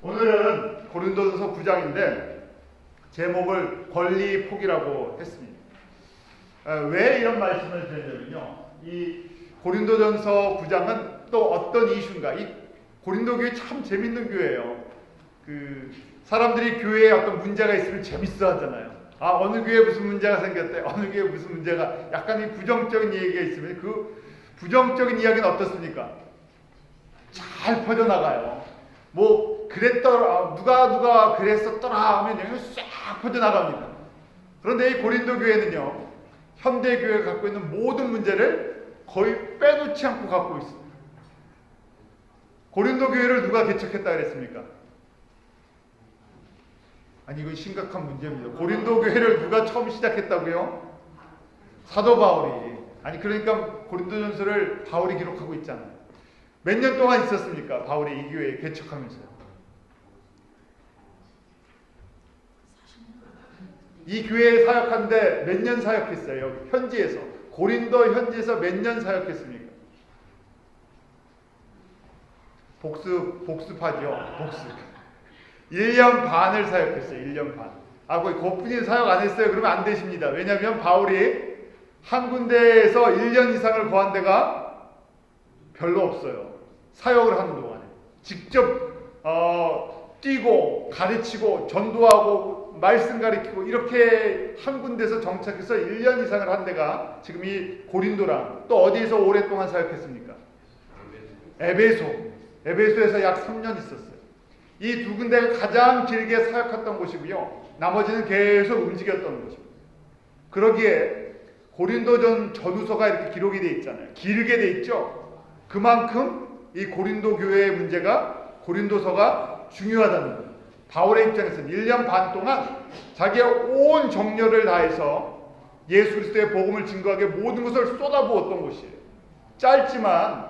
오늘은 고린도전서 9장인데 제목을 권리포기라고 했습니다. 왜 이런 말씀을 드렸냐면요, 이 고린도전서 9장은 또 어떤 이슈인가. 이 고린도 교회 참 재밌는 교회예요. 사람들이 교회에 어떤 문제가 있으면 재밌어 하잖아요. 어느 교회에 무슨 문제가 생겼대, 어느 교회에 무슨 문제가, 약간 이 부정적인 얘기가 있으면 그 부정적인 이야기는 어떻습니까? 잘 퍼져나가요. 뭐 그랬더라, 누가 그랬었더라 하면 여기 싹 퍼져나갑니다. 그런데 이 고린도 교회는요, 현대 교회가 갖고 있는 모든 문제를 거의 빼놓지 않고 갖고 있습니다. 고린도 교회를 누가 개척했다 그랬습니까? 아니, 이건 심각한 문제입니다. 고린도 교회를 누가 처음 시작했다고요? 사도 바울이. 아니, 그러니까 고린도전서를 바울이 기록하고 있잖아요. 몇 년 동안 있었습니까? 바울이 이 교회에 개척하면서요. 이 교회에 사역하는데 몇 년 사역했어요? 현지에서. 고린도 현지에서 몇 년 사역했습니까? 복습하죠. 복습. 1년 반을 사역했어요. 1년 반. 거의 그뿐이 사역 안 했어요. 그러면 안 되십니다. 왜냐하면 바울이 한 군데에서 1년 이상을 거한 데가 별로 없어요. 사역을 하는 동안에. 직접 뛰고 가르치고 전도하고 말씀 가르치고 이렇게 한 군데서 정착해서 1년 이상을 한 데가 지금 이 고린도랑, 또 어디에서 오랫동안 사역했습니까? 에베소에서 약 3년 있었어요. 이 두 군데가 가장 길게 사역했던 곳이고요. 나머지는 계속 움직였던 곳입니다. 그러기에 고린도전 전후서가 이렇게 기록이 되어 있잖아요. 길게 되어 있죠. 그만큼 이 고린도 교회의 문제가, 고린도서가 중요하다는 거예요. 바울의 입장에서는 1년 반 동안 자기의 온 정열을 다해서 예수 그리스도의 복음을 증거하게 모든 것을 쏟아부었던 곳이에요. 짧지만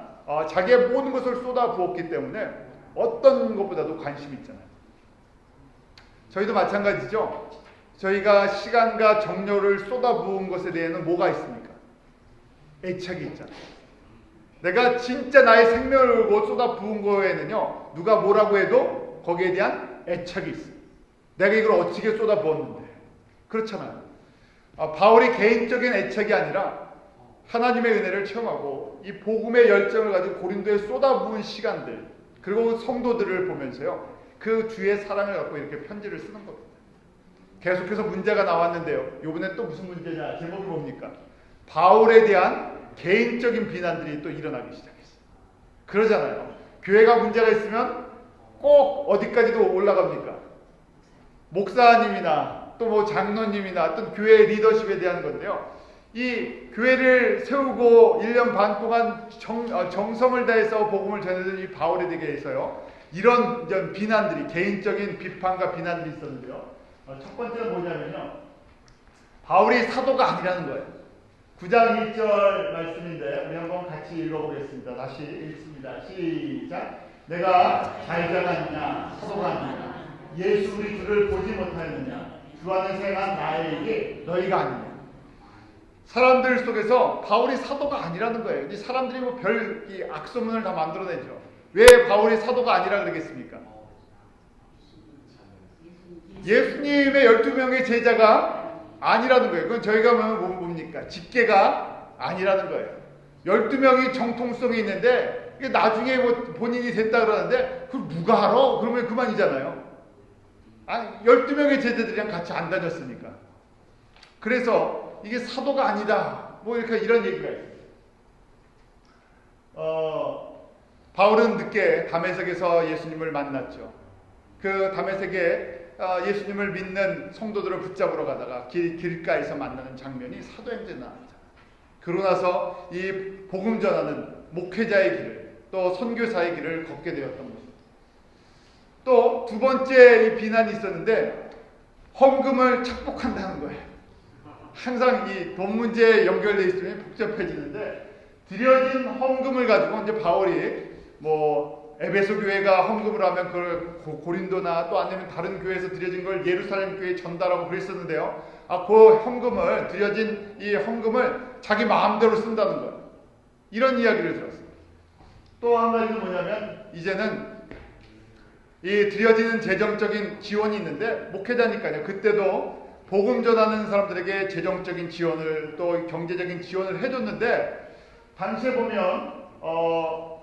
자기의 모든 것을 쏟아부었기 때문에 어떤 것보다도 관심이 있잖아요. 저희도 마찬가지죠. 저희가 시간과 정열을 쏟아부은 것에 대해서는 뭐가 있습니까? 애착이 있잖아요. 내가 진짜 나의 생명을 걸고 쏟아부은 거에는요, 누가 뭐라고 해도 거기에 대한 애착이 있어요. 내가 이걸 어떻게 쏟아부었는데. 그렇잖아요. 바울이 개인적인 애착이 아니라 하나님의 은혜를 체험하고 이 복음의 열정을 가지고 고린도에 쏟아부은 시간들, 그리고 성도들을 보면서요, 그 주의 사랑을 갖고 이렇게 편지를 쓰는 겁니다. 계속해서 문제가 나왔는데요. 이번에 또 무슨 문제냐? 제목이 뭡니까? 바울에 대한 개인적인 비난들이 또 일어나기 시작했어요. 그러잖아요. 교회가 문제가 있으면 꼭 어디까지도 올라갑니까? 목사님이나 또 뭐 장로님이나 어떤 교회 리더십에 대한 건데요. 이 교회를 세우고 1년 반 동안 정성을 다해서 복음을 전해준 이 바울에 대해서요, 이런 비난들이, 개인적인 비판과 비난들이 있었는데요. 첫 번째는 뭐냐면요, 바울이 사도가 아니라는 거예요. 9장 1절 말씀인데 우리 한번 같이 읽어보겠습니다. 다시 읽습니다. 시작. 내가 자유자가 아니냐, 사도가 아니냐, 예수 그리스도를 보지 못하였느냐, 주 안에 생한 나에게 너희가 아니냐. 사람들 속에서 바울이 사도가 아니라는 거예요. 이 사람들이 뭐 별 악소문을 다 만들어내죠. 왜 바울이 사도가 아니라 그러겠습니까? 예수님의 12명의 제자가 아니라는 거예요. 그건 저희가 보면 뭡니까? 직계가 아니라는 거예요. 12명이 정통성이 있는데 이게 나중에 뭐 본인이 됐다 그러는데 그걸 누가 알아? 그러면 그만이잖아요. 12명의 제자들이랑 같이 안 다녔으니까. 그래서 이게 사도가 아니다, 뭐 이렇게 이런 얘기가 있어요. 바울은 늦게 다메섹에서 예수님을 만났죠. 그 다메섹에 예수님을 믿는 성도들을 붙잡으러 가다가 길가에서 만나는 장면이 사도행전에 나왔잖아요. 그러고 나서 이 복음 전하는 목회자의 길을, 또 선교사의 길을 걷게 되었던 것입니다. 또 두 번째 이 비난이 있었는데, 헌금을 착복한다는 거예요. 항상 이 돈 문제에 연결되어 있으면 복잡해지는데, 드려진 헌금을 가지고 이제 바울이 뭐 에베소 교회가 헌금을 하면 그걸 고린도나 또 아니면 다른 교회에서 드려진 걸 예루살렘 교회에 전달하고 그랬었는데요. 그 헌금을, 드려진 이 헌금을 자기 마음대로 쓴다는 거예요. 이런 이야기를 들었어요. 또 한 가지는 뭐냐면, 이제는 이 드려지는 재정적인 지원이 있는데 목회자니까요. 그때도 복음 전하는 사람들에게 재정적인 지원을 또 경제적인 지원을 해줬는데 당시에 보면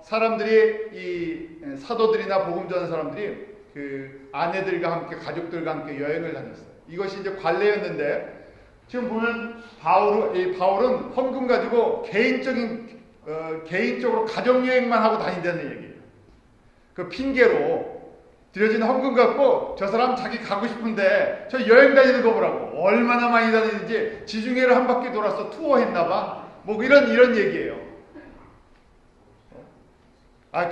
사람들이 이 사도들이나 복음 전하는 사람들이 그 아내들과 함께 가족들과 함께 여행을 다녔어요. 이것이 이제 관례였는데 지금 보면 바울은 헌금 가지고 개인적으로 가족 여행만 하고 다닌다는 얘기예요. 그 핑계로 드려진 헌금 갖고 저 사람 자기 가고 싶은데 저 여행 다니는 거 보라고 얼마나 많이 다니는지 지중해를 한 바퀴 돌아서 투어했나봐. 뭐 이런 얘기예요.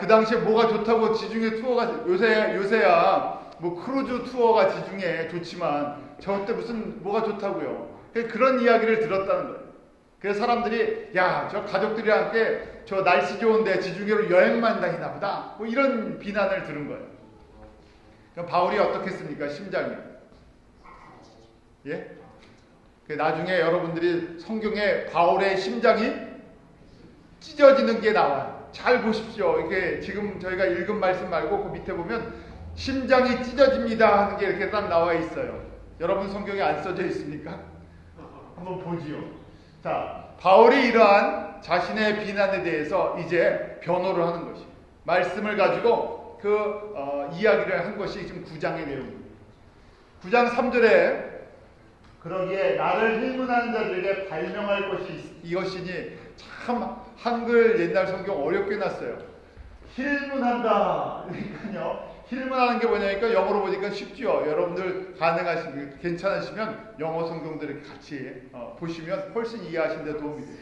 그 당시에 뭐가 좋다고 지중해 투어가 요새야 뭐 크루즈 투어가 지중해 좋지만 저때 무슨 뭐가 좋다고요. 그런 이야기를 들었다는 거예요. 그래서 사람들이 야, 저 가족들이랑 함께 저 날씨 좋은데 지중해로 여행만 다니나 보다. 뭐 이런 비난을 들은 거예요. 그럼 바울이 어떻겠습니까? 심장이. 예? 나중에 여러분들이 성경에 바울의 심장이 찢어지는 게 나와요. 잘 보십시오. 이게 지금 저희가 읽은 말씀 말고 그 밑에 보면 심장이 찢어집니다 하는 게 이렇게 딱 나와 있어요. 여러분 성경에 안 써져 있습니까? 한번 보지요. 자, 바울이 이러한 자신의 비난에 대해서 이제 변호를 하는 것이에요. 말씀을 가지고 이야기를 한 것이 지금 9장의 내용입니다. 9장 3절에 그러기에 나를 힐문하는 자들에게 발명할 것이 이것이니 참 한글 옛날 성경 어렵게 놨어요. 힐문한다. 그러니까요. 힐문하는 게 뭐냐니까 영어로 보니까 쉽죠. 여러분들 가능하시면 괜찮으시면 영어 성경들을 같이 보시면 훨씬 이해하시는 데 도움이 돼요.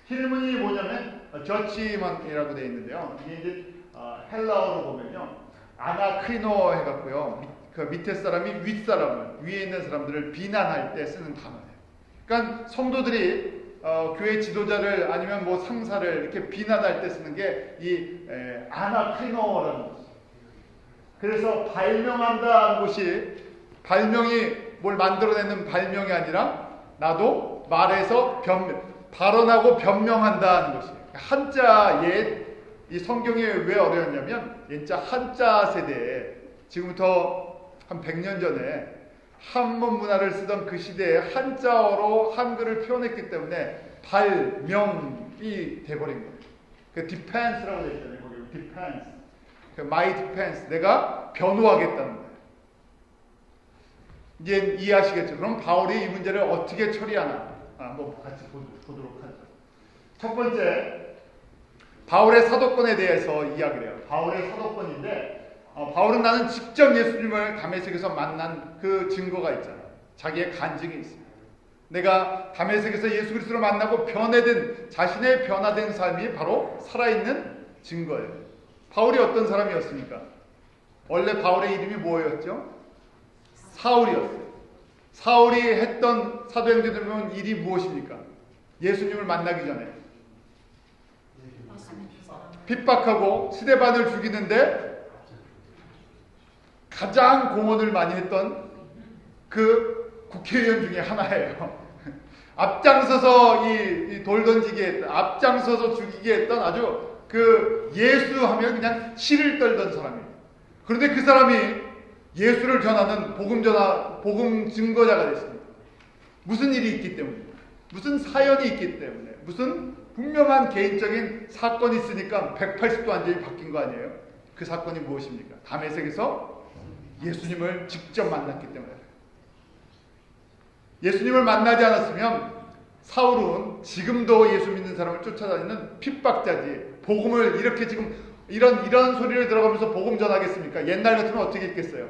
힐문이 뭐냐면 저치먼이라고 되어 있는데요. 이게 이제 헬라어로 보면요. 아나크리노 해갖고요. 그 밑에 사람이 윗사람을 위에 있는 사람들을 비난할 때 쓰는 단어예요. 그러니까 성도들이 교회 지도자를 아니면 뭐 상사를 이렇게 비난할 때 쓰는 게 이 아나크리노라는 것이죠. 그래서 발명한다는 것이 발명이 뭘 만들어내는 발명이 아니라 나도 말해서 발언하고 변명한다는 것이에요. 한자 이 성경이 왜 어려웠냐면 진짜 한자 세대에 지금부터 한 100년 전에 한문 문화를 쓰던 그 시대에 한자어로 한글을 표현했기 때문에 발명이 돼버린 거예요. 그 defense라고 되어 있잖아요. 거기 defense. 그 my defense. 내가 변호하겠다는 거예요. 이제 이해하시겠죠? 그럼 바울이 이 문제를 어떻게 처리하나 한번 같이 보도록 하죠. 첫 번째, 바울의 사도권에 대해서 이야기를 해요. 바울의 사도권인데 바울은 나는 직접 예수님을 다메섹에서 만난 그 증거가 있잖아요. 자기의 간증이 있습니다. 내가 다메섹에서 예수 그리스도를 만나고 자신의 변화된 삶이 바로 살아있는 증거예요. 바울이 어떤 사람이었습니까? 원래 바울의 이름이 뭐였죠? 사울이었어요. 사울이 했던 사도행전을 보면 일이 무엇입니까? 예수님을 만나기 전에 핍박하고 스데반을 죽이는데 가장 공헌을 많이 했던 그 국회의원 중에 하나예요. 앞장서서 이 돌 던지게 했던, 앞장서서 죽이게 했던 아주 그 예수 하면 그냥 치를 떨던 사람이에요. 그런데 그 사람이 예수를 전하는 복음 증거자가 됐습니다. 무슨 일이 있기 때문에, 무슨 사연이 있기 때문에, 무슨 분명한 개인적인 사건이 있으니까 180도 완전히 바뀐 거 아니에요? 그 사건이 무엇입니까? 다메섹에서 예수님을 직접 만났기 때문에. 예수님을 만나지 않았으면 사울은 지금도 예수 믿는 사람을 쫓아다니는 핍박자지. 복음을 이렇게 지금 이런 소리를 들어가면서 복음 전하겠습니까? 옛날 같으면 어떻게 했겠어요?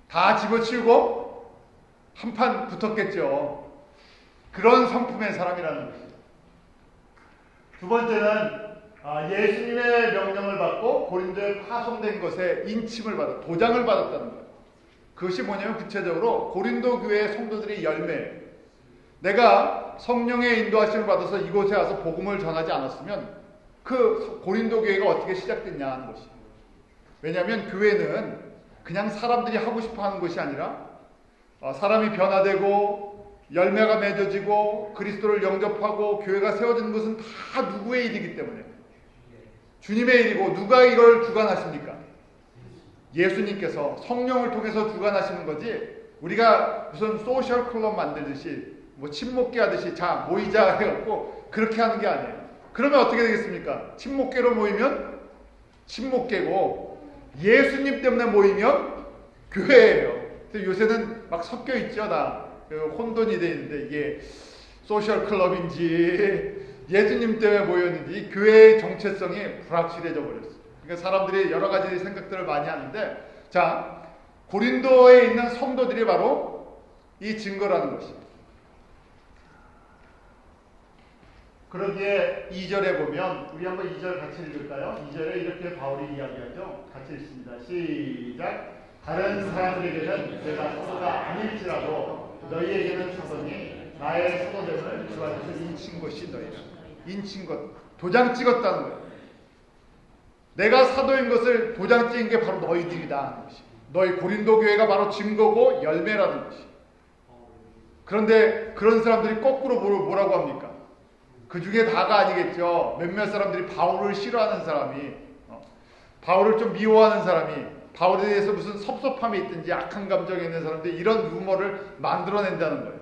다 집어치우고 한판 붙었겠죠. 그런 성품의 사람이라는 것이죠. 두 번째는 예수님의 명령을 받고 고린도에 파송된 것에 인침을 받아 도장을 받았다는 거예요. 그것이 뭐냐면 구체적으로 고린도 교회의 성도들의 열매예요. 내가 성령의 인도하심을 받아서 이곳에 와서 복음을 전하지 않았으면 그 고린도 교회가 어떻게 시작됐냐 하는 것이에요. 왜냐하면 교회는 그냥 사람들이 하고 싶어 하는 것이 아니라 사람이 변화되고 열매가 맺어지고 그리스도를 영접하고 교회가 세워지는 것은 다 누구의 일이기 때문에 주님의 일이고 누가 이걸 주관하십니까? 예수님께서 성령을 통해서 주관하시는 거지 우리가 무슨 소셜 클럽 만들듯이 뭐 친목계 하듯이 자 모이자 해갖고 그렇게 하는 게 아니에요. 그러면 어떻게 되겠습니까? 친목계로 모이면 친목계고 예수님 때문에 모이면 교회예요. 요새는 막 섞여 있죠. 다 혼돈이 돼 있는데 이게 소셜 클럽인지 예수님 때문에 모였는지 교회의 정체성이 불확실해져 버렸어요. 그러니까 사람들이 여러 가지 생각들을 많이 하는데 자 고린도에 있는 성도들이 바로 이 증거라는 것입니다. 그러기에 2절에 보면 우리 한번 2절 같이 읽을까요? 2절에 이렇게 바울이 이야기하죠. 같이 읽습니다. 시작. 다른 사람들에게는 내가 사도가 아닐지라도 너희에게는 사도니 나의 사도됨을 주 안에서 인친 것이 너희라. 인친 것, 도장 찍었다는 거예요. 내가 사도인 것을 도장 찍은 게 바로 너희들이다 하는 것이. 너희 고린도 교회가 바로 증거고 열매라는 것이. 그런데 그런 사람들이 거꾸로 뭐라고 합니까? 그 중에 다가 아니겠죠. 몇몇 사람들이 바울을 싫어하는 사람이, 바울을 좀 미워하는 사람이, 바울에 대해서 무슨 섭섭함이 있든지 악한 감정이 있는 사람들이 이런 루머를 만들어낸다는 거예요.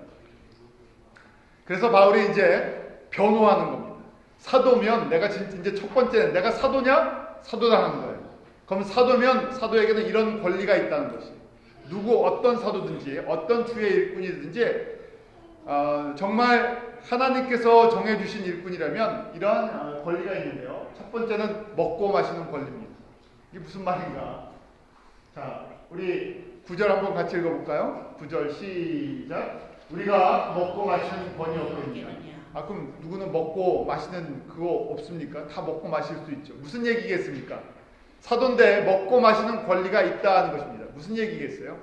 그래서 바울이 이제 변호하는 겁니다. 사도면 내가 이제 첫 번째는 내가 사도냐? 사도라는 거예요. 그럼 사도면 사도에게는 이런 권리가 있다는 것이. 누구 어떤 사도든지 어떤 주의 일꾼이든지 정말 하나님께서 정해주신 일꾼이라면 이러한 권리가 있는데요. 첫 번째는 먹고 마시는 권리입니다. 이게 무슨 말인가? 자, 우리 9절 한번 같이 읽어볼까요? 9절 시작. 우리가 먹고 마시는 권이 없거든요. 그럼 누구는 먹고 마시는 그거 없습니까? 다 먹고 마실 수 있죠. 무슨 얘기겠습니까? 사도인데 먹고 마시는 권리가 있다는 것입니다. 무슨 얘기겠어요?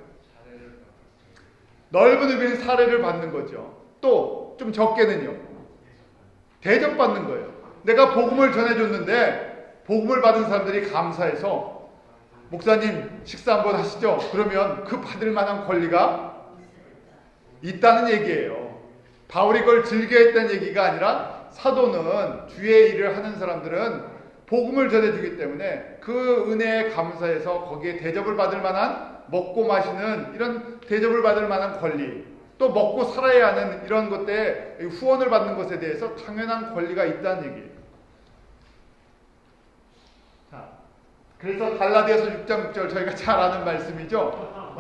넓은 의미는 사례를 받는 거죠. 또 좀 적게는요. 대접받는 거예요. 내가 복음을 전해줬는데 복음을 받은 사람들이 감사해서 목사님 식사 한번 하시죠. 그러면 그 받을 만한 권리가 있다는 얘기예요. 바울이 그걸 즐겨했다는 얘기가 아니라 사도는 주의 일을 하는 사람들은 복음을 전해주기 때문에 그 은혜에 감사해서 거기에 대접을 받을 만한 먹고 마시는 이런 대접을 받을 만한 권리 또 먹고 살아야 하는 이런 것들에 후원을 받는 것에 대해서 당연한 권리가 있다는 얘기예요. 자, 그래서 갈라디아서 6장 6절 저희가 잘 아는 말씀이죠.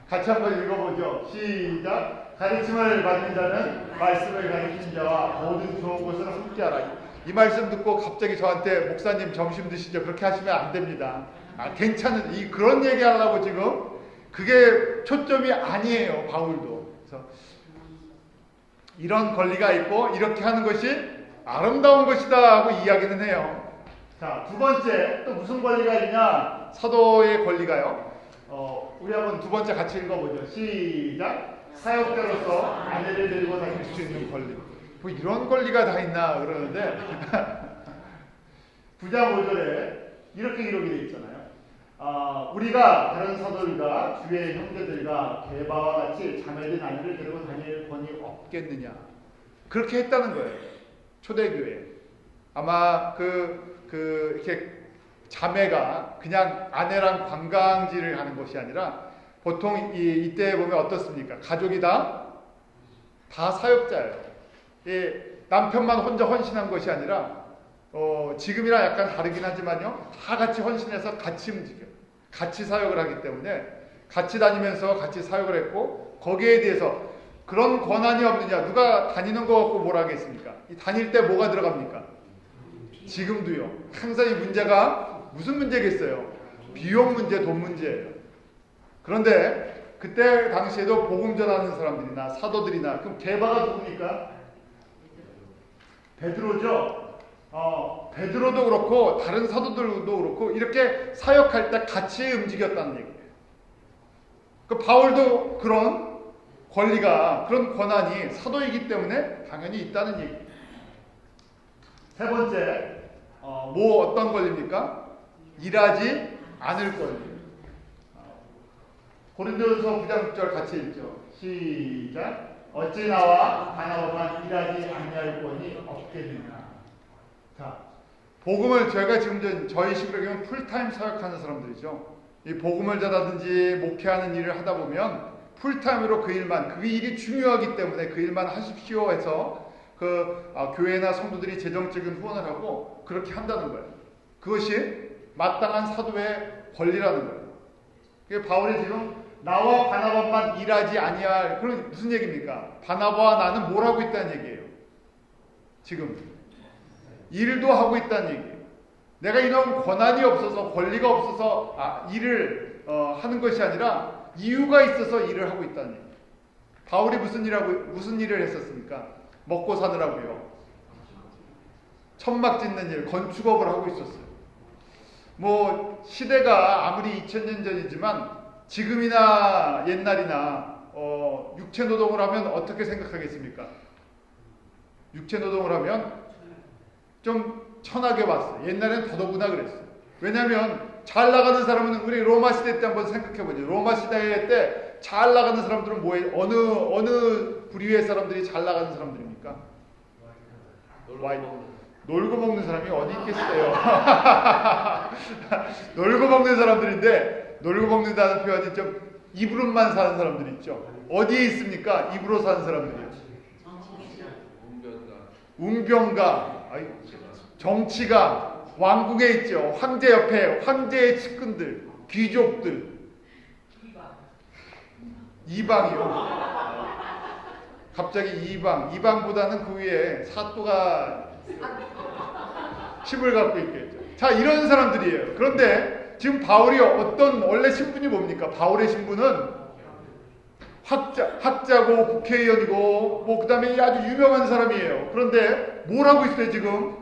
같이 한번 읽어보죠. 시작. 가르침을 받는 자는 말씀을 가르치는 자와 모든 좋은 것을 함께하라. 이 말씀 듣고 갑자기 저한테 목사님 점심 드시죠. 그렇게 하시면 안 됩니다. 괜찮은 그런 얘기하려고 지금 그게 초점이 아니에요. 바울도. 그래서 이런 권리가 있고 이렇게 하는 것이 아름다운 것이다 하고 이야기는 해요. 자, 두 번째 또 무슨 권리가 있냐? 사도의 권리가요. 우리 한번 두 번째 같이 읽어보죠. 시작. 사역자로서 아내를 데리고 다닐 수 있는 권리. 뭐 이런 권리가 다 있나 그러는데 9장 5절에 이렇게 기록이 되어 있잖아요. 우리가 다른 사도들과 주의 형제들과 게바와 같이 자매된 아내를 데리고 다닐 권이 없겠느냐. 그렇게 했다는 거예요. 초대교회. 아마 이렇게 자매가 그냥 아내랑 관광지를 가는 것이 아니라 보통 이때 보면 어떻습니까? 가족이 다 사역자예요. 남편만 혼자 헌신한 것이 아니라 지금이랑 약간 다르긴 하지만요. 다 같이 헌신해서 같이 움직여요. 같이 사역을 하기 때문에 같이 다니면서 같이 사역을 했고 거기에 대해서 그런 권한이 없느냐. 누가 다니는 거 갖고 뭘 하겠습니까? 다닐 때 뭐가 들어갑니까? 지금도요. 항상 이 문제가 무슨 문제겠어요? 비용 문제, 돈 문제예요. 그런데 그때 당시에도 복음 전하는 사람들이나 사도들이나 그럼 게바가 누굽니까? 베드로죠. 베드로도 그렇고 다른 사도들도 그렇고 이렇게 사역할 때 같이 움직였다는 얘기예요. 그 바울도 그런 권리가 그런 권한이 사도이기 때문에 당연히 있다는 얘기예요. 세 번째 어떤 권리입니까? 일하지 않을 권리. 고린도전서 9장 6절 같이 읽죠. 시작. 어찌 나와 바나바만 일하지 아니할 권이 없겠느냐. 자, 복음을 저희가 지금 저희 식으로 얘기하면 풀타임 사역하는 사람들이죠. 이 복음을 전하든지 목회하는 일을 하다 보면 풀타임으로 그 일만, 그 일이 중요하기 때문에 그 일만 하십시오 해서 교회나 성도들이 재정적인 후원을 하고 그렇게 한다는 거예요. 그것이 마땅한 사도의 권리라는 거예요. 그게 바울이 지금 나와 바나바만 일하지 아니할, 그런 무슨 얘기입니까? 바나바와 나는 뭘 하고 있다는 얘기예요. 지금 일도 하고 있다는 얘기예요. 내가 이런 권한이 없어서, 권리가 없어서 일을 하는 것이 아니라 이유가 있어서 일을 하고 있다는 얘기예요. 바울이 무슨 일을 했었습니까? 먹고 사느라고요. 천막 짓는 일, 건축업을 하고 있었어요. 뭐 시대가 아무리 2000년 전이지만 지금이나 옛날이나 육체 노동을 하면 어떻게 생각하겠습니까? 육체 노동을 하면 좀 천하게 봤어요. 옛날엔 더더구나 그랬어요. 왜냐하면 잘 나가는 사람은, 우리 로마 시대 때 한번 생각해보죠. 로마 시대 때 잘 나가는 사람들은 뭐예요? 어느 부류의 사람들이 잘 나가는 사람들입니까? 놀고 먹는 사람이 어디 있겠어요? 놀고 먹는 사람들인데, 놀고 먹는다는 표현이 좀 입으로만 사는 사람들 있죠. 어디에 있습니까? 입으로 사는 사람들이요. 웅병가, 정치가, 왕국에 있죠. 황제 옆에 황제의 측근들, 귀족들, 이방이요. 갑자기 이방보다는 그 위에 사또가 힘을 갖고 있겠죠. 자, 이런 사람들이에요. 그런데 지금 바울이 원래 신분이 뭡니까? 바울의 신분은 학자고 국회의원이고 그 다음에 아주 유명한 사람이에요. 그런데 뭘 하고 있어요 지금?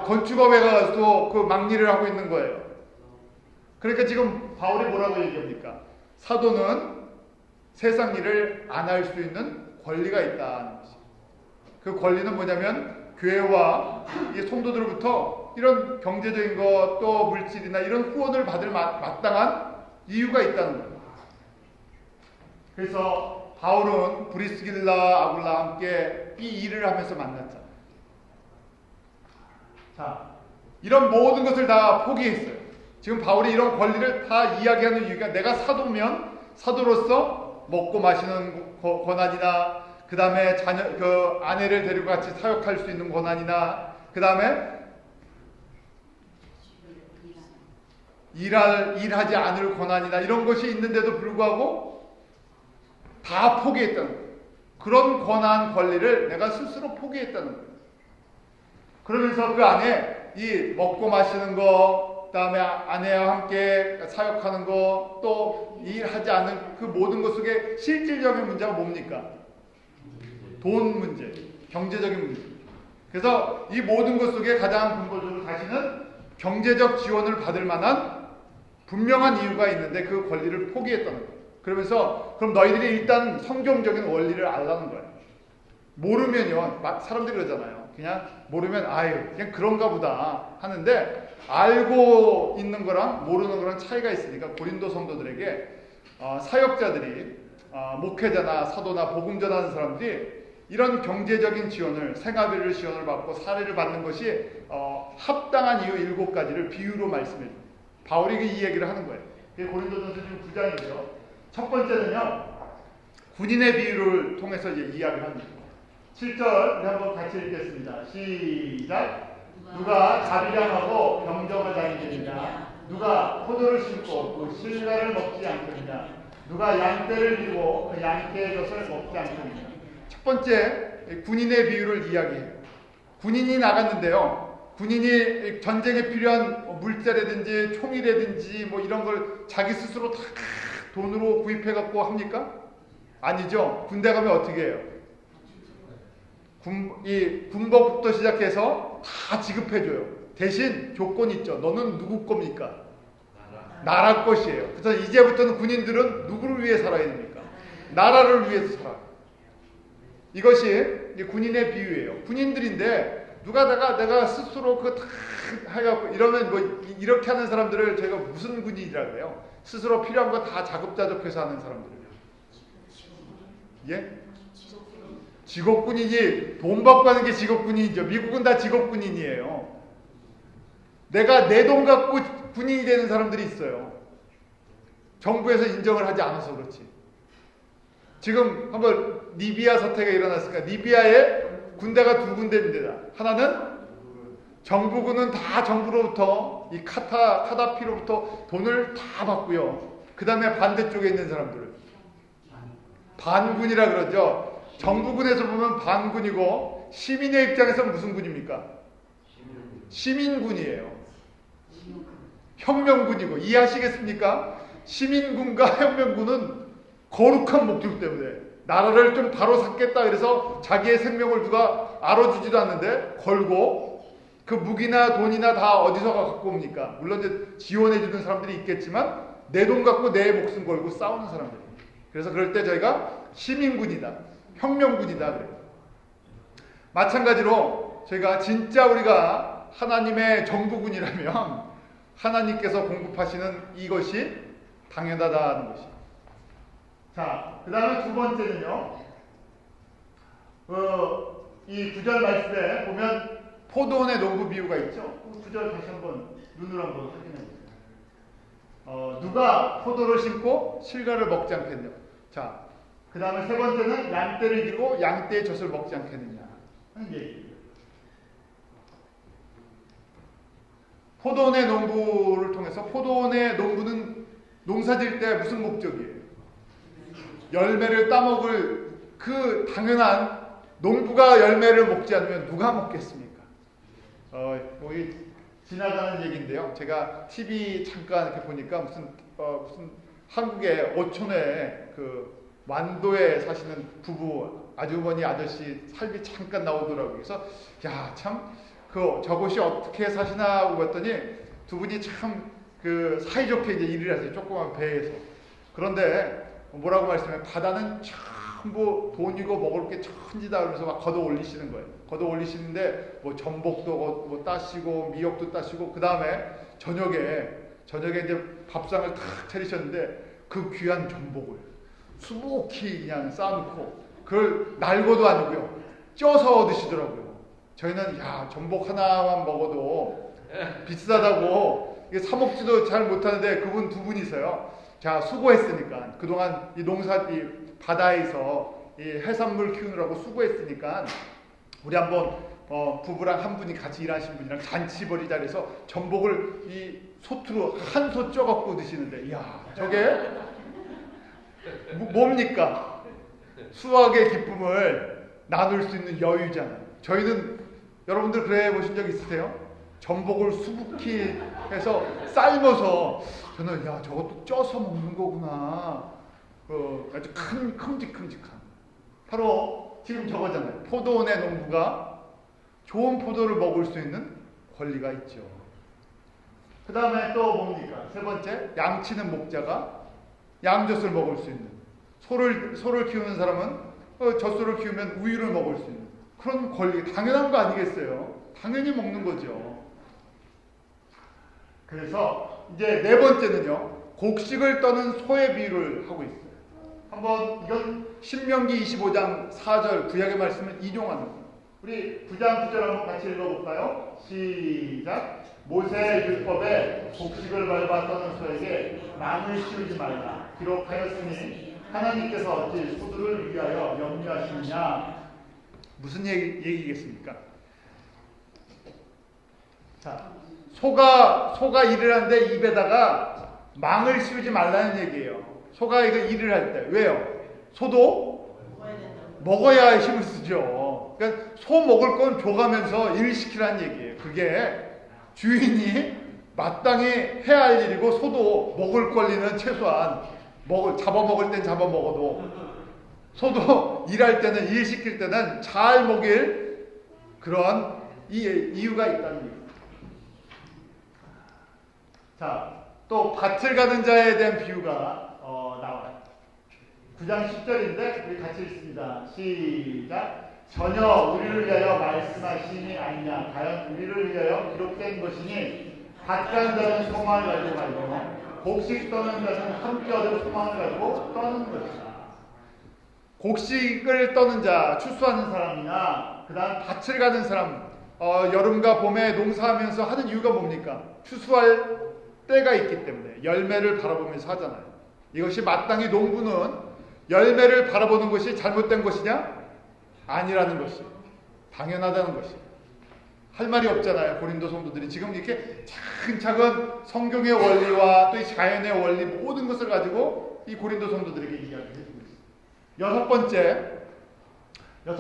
건축업에 가서 그 막일을 하고 있는 거예요. 그러니까 지금 바울이 뭐라고 얘기합니까? 사도는 세상 일을 안 할 수 있는 권리가 있다는 것이죠. 그 권리는 뭐냐면 교회와 이 성도들로부터 이런 경제적인 것, 또 물질이나 이런 후원을 받을 마땅한 이유가 있다는 거예요. 그래서 바울은 브리스길라, 아굴라와 함께 이 일을 하면서 만났잖아요. 자, 이런 모든 것을 다 포기했어요. 지금 바울이 이런 권리를 다 이야기하는 이유가, 내가 사도면 사도로서 먹고 마시는 권한이나, 그 다음에 아내를 데리고 같이 사역할 수 있는 권한이나, 그 다음에 일하지 않을 권한이나 이런 것이 있는데도 불구하고 다 포기했다는 거예요. 그런 권한, 권리를 내가 스스로 포기했다는 거예요. 그러면서 그 안에 이 먹고 마시는 거, 그 다음에 아내와 함께 사역하는 거, 또 일하지 않은 그 모든 것 속에 실질적인 문제가 뭡니까? 돈 문제, 경제적인 문제. 그래서 이 모든 것 속에 가장 근본적으로 자신은 경제적 지원을 받을 만한 분명한 이유가 있는데 그 권리를 포기했다는 거예요. 그러면서 그럼 너희들이 일단 성경적인 원리를 알라는 거예요. 모르면요, 사람들이 그러잖아요. 그냥 모르면 그냥 그런가 보다 하는데, 알고 있는 거랑 모르는 거랑 차이가 있으니까 고린도 성도들에게 사역자들이, 목회자나 사도나 복음 전하는 사람들이 이런 경제적인 지원을, 생활비를 지원을 받고 사례를 받는 것이 합당한 이유 7가지를 비유로 말씀해 줍니다. 바울이 이 얘기를 하는 거예요. 이게 고린도전서 지금 9장이고요. 첫 번째는요, 군인의 비유를 통해서 이야기를 합니다. 7절 한번 같이 읽겠습니다. 시작. 누가 자비량하고 병정을 다니느냐? 누가 포도를 심고 그 실과를 먹지 않겠느냐? 누가 양떼를 이고 그 양떼의 젖을 먹지 않겠느냐? 첫 번째, 군인의 비유를 이야기해요. 군인이 나갔는데요. 군인이 전쟁에 필요한 물자라든지 총이라든지 이런 걸 자기 스스로 다 돈으로 구입해 갖고 합니까? 아니죠. 군대 가면 어떻게 해요? 군복부터 시작해서 다 지급해줘요. 대신 조건이 있죠. 너는 누구 겁니까? 나라 것이에요. 그래서 이제부터는 군인들은 누구를 위해 살아야 됩니까? 나라를 위해서 살아요. 이것이 군인의 비유예요. 군인들인데 내가 스스로 그거 다 해갖고 이러면 이렇게 하는 사람들을 저희가 무슨 군인이라고 해요? 스스로 필요한 거 다 자급자족해서 하는 사람들이에요. 예? 직업군인이 돈 받고 하는 게 직업군인이죠. 미국은 다 직업군인이에요. 내가 내 돈 갖고 군인이 되는 사람들이 있어요. 정부에서 인정을 하지 않아서 그렇지. 지금 한번 리비아 사태가 일어났으니까 리비아에 군대가 두 군데입니다. 하나는 정부군은 다 정부로부터 이 카다피로부터 돈을 다 받고요. 그 다음에 반대쪽에 있는 사람들 반군이라 그러죠. 정부군에서 보면 반군이고 시민의 입장에서는 무슨 군입니까? 시민군이에요. 혁명군이고 이해하시겠습니까? 시민군과 혁명군은 거룩한 목적 때문에 나라를 좀 바로 샀겠다 그래서 자기의 생명을 누가 알아주지도 않는데 걸고 그 무기나 돈이나 다 어디서 갖고 옵니까? 물론 이제 지원해주는 사람들이 있겠지만 내 돈 갖고 내 목숨 걸고 싸우는 사람들. 그래서 그럴 때 저희가 시민군이다, 혁명군이다 그래요. 마찬가지로 저희가 진짜 우리가 하나님의 정부군이라면 하나님께서 공급하시는 이것이 당연하다는 것이. 자, 그 다음에 두 번째는요. 이 9절 말씀에 보면 포도원의 농부 비유가 있죠. 9절 다시 한번 눈으로 한번 확인해 보세요. 누가 포도를 심고 실과를 먹지 않겠냐. 자, 그 다음에 세 번째는 양떼를 기르고 양떼의 젖을 먹지 않겠느냐 하는 얘기예요. 포도원의 농부를 통해서 포도원의 농부는 농사 지을 때 무슨 목적이에요? 열매를 따먹을 그 당연한 농부가 열매를 먹지 않으면 누가 먹겠습니까? 지나가는 얘기인데요. 제가 TV 잠깐 이렇게 보니까 무슨 한국의 어촌에 그 완도에 사시는 부부 아주머니 아저씨 삶이 잠깐 나오더라고요. 그래서 야, 참 저곳이 어떻게 사시나 하고 봤더니 두 분이 참 그 사이좋게 이제 일을 하세요. 조그만 배에서. 그런데 뭐라고 말씀해요? 바다는 전부 돈이고 먹을 게 천지다 그러면서 막 걷어 올리시는 거예요. 걷어 올리시는데 뭐 전복도 뭐 따시고 미역도 따시고 그 다음에 저녁에 이제 밥상을 탁 차리셨는데 그 귀한 전복을 수북히 그냥 쌓아놓고 그걸 날고도 아니고요. 쪄서 드시더라고요. 저희는 야, 전복 하나만 먹어도 비싸다고 이게 사 먹지도 잘 못하는데 그분 두 분이서요. 자, 수고했으니까 그동안 이 바다에서 이 해산물 키우느라고 수고했으니까 우리 한번 부부랑 한 분이 같이 일하신 분이랑 잔치 벌이자 그래서 전복을 이 소투로 한 소 쪄갖고 드시는데 이야, 저게 뭡니까? 수확의 기쁨을 나눌 수 있는 여유잖아요. 저희는 여러분들 그래 보신 적 있으세요? 전복을 수북히 해서 삶아서 저는 야, 저것도 쪄서 먹는 거구나. 아주 큼직큼직한. 바로 지금 저거잖아요. 포도원의 농부가 좋은 포도를 먹을 수 있는 권리가 있죠. 그 다음에 또 뭡니까? 세 번째, 양치는 목자가 양젖을 먹을 수 있는. 소를 키우는 사람은 젖소를 키우면 우유를 먹을 수 있는 그런 권리, 당연한 거 아니겠어요? 당연히 먹는 거죠. 그래서 이제 네 번째는요, 곡식을 떠는 소의 비유를 하고 있어요. 한번 이건 신명기 25장 4절 구약의 말씀을 인용하는 거예요. 우리 9장 9절 한번 같이 읽어볼까요? 시작. 모세의 율법에 곡식을 밟아 떠는 소에게 망을 씌우지 말라 기록하였으니 하나님께서 어찌 소들을 위하여 염려하시느냐. 무슨 얘기겠습니까? 자, 소가 일을 하는데 입에다가 망을 씌우지 말라는 얘기예요. 소가 이거 일을 할 때. 왜요? 소도 먹어야 힘을 쓰죠. 그러니까 소 먹을 건 줘가면서 일 시키라는 얘기예요. 그게 주인이 마땅히 해야 할 일이고 소도 먹을 권리는 최소한 잡아먹을 땐 잡아먹어도 소도 일할 때는 일 시킬 때는 잘 먹일 그런 이유가 있다는 얘기예요. 자, 또 밭을 가는 자에 대한 비유가 나와요. 9장 10절인데 우리 같이 읽습니다. 시작. 전혀 우리를 위하여 말씀하시니 아니냐. 과연 우리를 위하여 기록된 것이니 밭 가는 자는 소망을 가지고 말고, 곡식 떠는 자는 함께 얻을 소망을 가지고 떠는 것이다. 곡식을 떠는 자, 추수하는 사람이나 그 다음 밭을 가는 사람, 여름과 봄에 농사하면서 하는 이유가 뭡니까? 추수할 때가 있기 때문에 열매를 바라보면서 하잖아요. 이것이 마땅히 농부는 열매를 바라보는 것이 잘못된 것이냐? 아니라는 것이 당연하다는 것이 할 말이 없잖아요. 고린도 성도들이 지금 이렇게 차근차근 성경의 원리와 또 이 자연의 원리 모든 것을 가지고 이 고린도 성도들에게 이야기해 주고 있어요. 여섯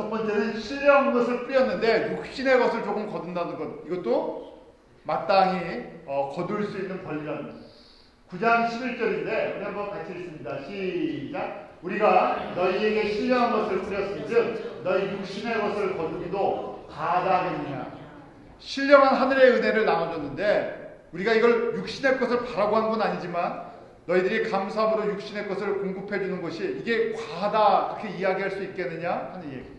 번째는 신령한 것을 뿌렸는데 육신의 것을 조금 거둔다는 것. 이것도 마땅히 거둘 수 있는 권리라는 것. 9장 11절인데 우리 한번 같이 읽습니다. 시작. 우리가 너희에게 신령한 것을 뿌렸은즉 너희 육신의 것을 거두기도 바라겠느냐. 신령한 하늘의 은혜를 나눠줬는데 우리가 이걸 육신의 것을 바라고 한 건 아니지만 너희들이 감사함으로 육신의 것을 공급해 주는 것이 이게 과하다 그렇게 이야기할 수 있겠느냐 하는 얘기.